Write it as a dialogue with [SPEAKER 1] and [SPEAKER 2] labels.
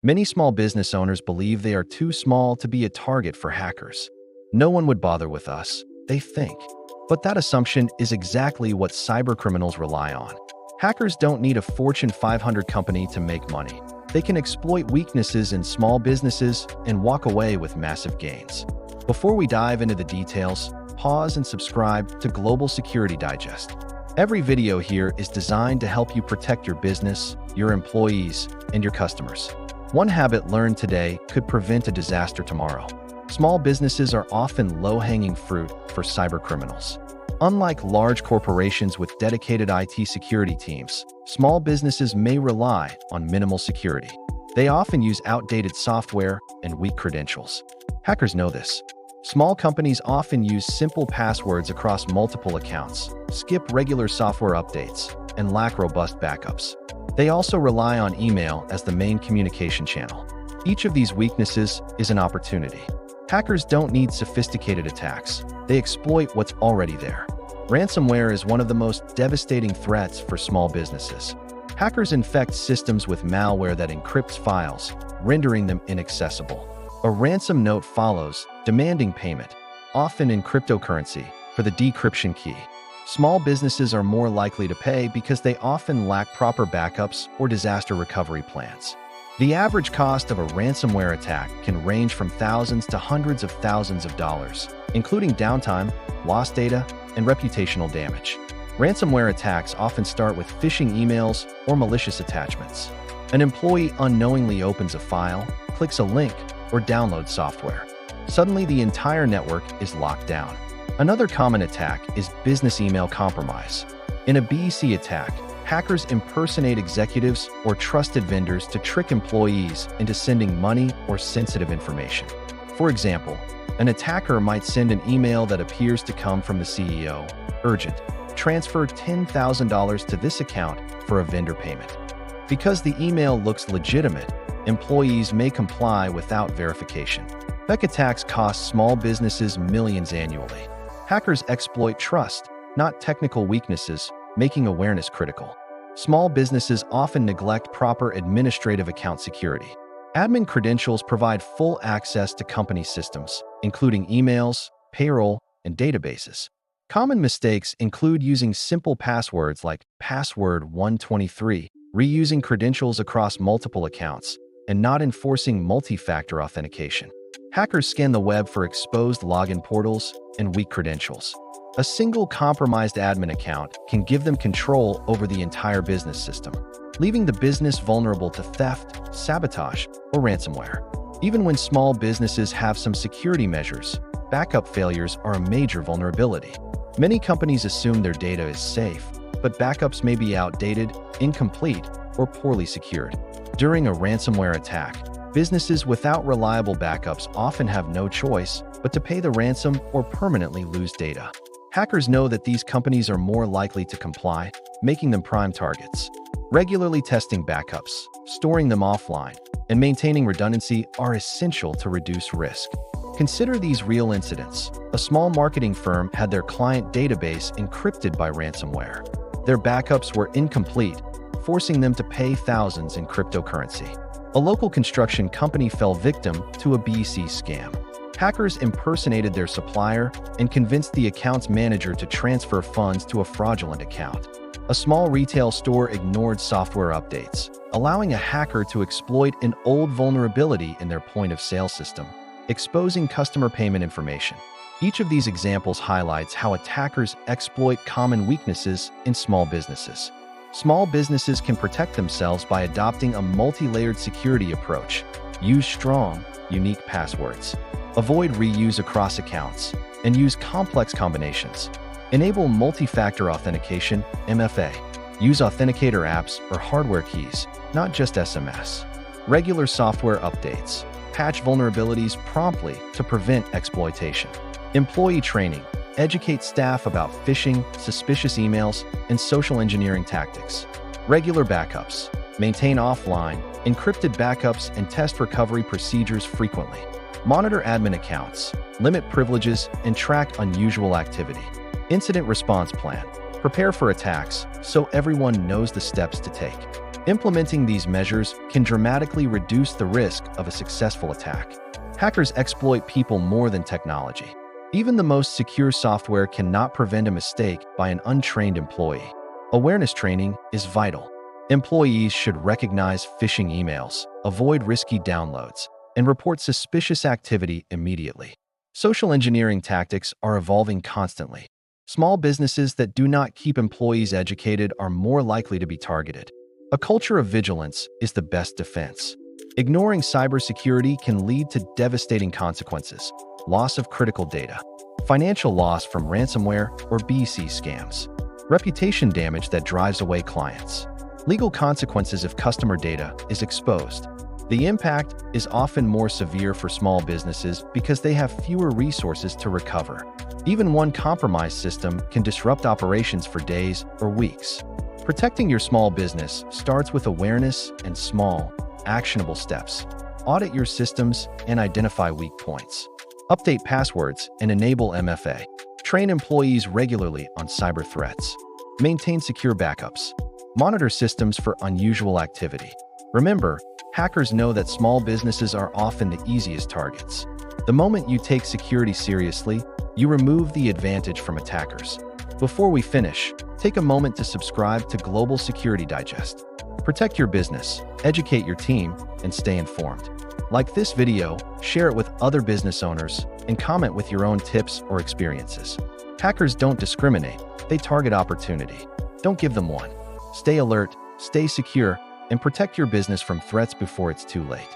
[SPEAKER 1] Many small business owners believe they are too small to be a target for hackers. No one would bother with us, they think. But that assumption is exactly what cybercriminals rely on. Hackers don't need a Fortune 500 company to make money. They can exploit weaknesses in small businesses and walk away with massive gains. Before we dive into the details, pause and subscribe to Global Security Digest. Every video here is designed to help you protect your business, your employees, and your customers. One habit learned today could prevent a disaster tomorrow. Small businesses are often low-hanging fruit for cybercriminals. Unlike large corporations with dedicated IT security teams, small businesses may rely on minimal security. They often use outdated software and weak credentials. Hackers know this. Small companies often use simple passwords across multiple accounts, skip regular software updates, and lack robust backups. They also rely on email as the main communication channel. Each of these weaknesses is an opportunity. Hackers don't need sophisticated attacks. They exploit what's already there. Ransomware is one of the most devastating threats for small businesses. Hackers infect systems with malware that encrypts files, rendering them inaccessible. A ransom note follows, demanding payment, often in cryptocurrency, for the decryption key. Small businesses are more likely to pay because they often lack proper backups or disaster recovery plans. The average cost of a ransomware attack can range from thousands to hundreds of thousands of dollars, including downtime, lost data, and reputational damage. Ransomware attacks often start with phishing emails or malicious attachments. An employee unknowingly opens a file, clicks a link, or downloads software. Suddenly, the entire network is locked down. Another common attack is business email compromise. In a BEC attack, hackers impersonate executives or trusted vendors to trick employees into sending money or sensitive information. For example, an attacker might send an email that appears to come from the CEO, urgent, transfer $10,000 to this account for a vendor payment. Because the email looks legitimate, employees may comply without verification. Fake attacks cost small businesses millions annually. Hackers exploit trust, not technical weaknesses, making awareness critical. Small businesses often neglect proper administrative account security. Admin credentials provide full access to company systems, including emails, payroll, and databases. Common mistakes include using simple passwords like password 123, reusing credentials across multiple accounts, and not enforcing multi-factor authentication. Hackers scan the web for exposed login portals and weak credentials. A single compromised admin account can give them control over the entire business system, leaving the business vulnerable to theft, sabotage, or ransomware. Even when small businesses have some security measures, backup failures are a major vulnerability. Many companies assume their data is safe, but backups may be outdated, incomplete, or poorly secured. During a ransomware attack, businesses without reliable backups often have no choice but to pay the ransom or permanently lose data. Hackers know that these companies are more likely to comply, making them prime targets. Regularly testing backups, storing them offline, and maintaining redundancy are essential to reduce risk. Consider these real incidents. A small marketing firm had their client database encrypted by ransomware. Their backups were incomplete, forcing them to pay thousands in cryptocurrency. A local construction company fell victim to a BEC scam. Hackers impersonated their supplier and convinced the account's manager to transfer funds to a fraudulent account. A small retail store ignored software updates, allowing a hacker to exploit an old vulnerability in their point-of-sale system, exposing customer payment information. Each of these examples highlights how attackers exploit common weaknesses in small businesses. Small businesses can protect themselves by adopting a multi-layered security approach. Use strong, unique passwords. Avoid reuse across accounts, and use complex combinations. Enable multi-factor authentication, MFA. Use authenticator apps or hardware keys, not just SMS. Regular software updates. Patch vulnerabilities promptly to prevent exploitation. Employee training. Educate staff about phishing, suspicious emails, and social engineering tactics. Regular backups. Maintain offline, encrypted backups, and test recovery procedures frequently. Monitor admin accounts, limit privileges, and track unusual activity. Incident response plan. Prepare for attacks so everyone knows the steps to take. Implementing these measures can dramatically reduce the risk of a successful attack. Hackers exploit people more than technology. Even the most secure software cannot prevent a mistake by an untrained employee. Awareness training is vital. Employees should recognize phishing emails, avoid risky downloads, and report suspicious activity immediately. Social engineering tactics are evolving constantly. Small businesses that do not keep employees educated are more likely to be targeted. A culture of vigilance is the best defense. Ignoring cybersecurity can lead to devastating consequences: loss of critical data, financial loss from ransomware or BC scams, reputation damage that drives away clients, legal consequences if customer data is exposed. The impact is often more severe for small businesses because they have fewer resources to recover. Even one compromised system can disrupt operations for days or weeks. Protecting your small business starts with awareness and small, actionable steps. Audit your systems and identify weak points. Update passwords and enable MFA. Train employees regularly on cyber threats. Maintain secure backups. Monitor systems for unusual activity. Remember, hackers know that small businesses are often the easiest targets. The moment you take security seriously, you remove the advantage from attackers. Before we finish, take a moment to subscribe to Global Security Digest. Protect your business, educate your team, and stay informed. Like this video, share it with other business owners, and comment with your own tips or experiences. Hackers don't discriminate, they target opportunity. Don't give them one. Stay alert, stay secure, and protect your business from threats before it's too late.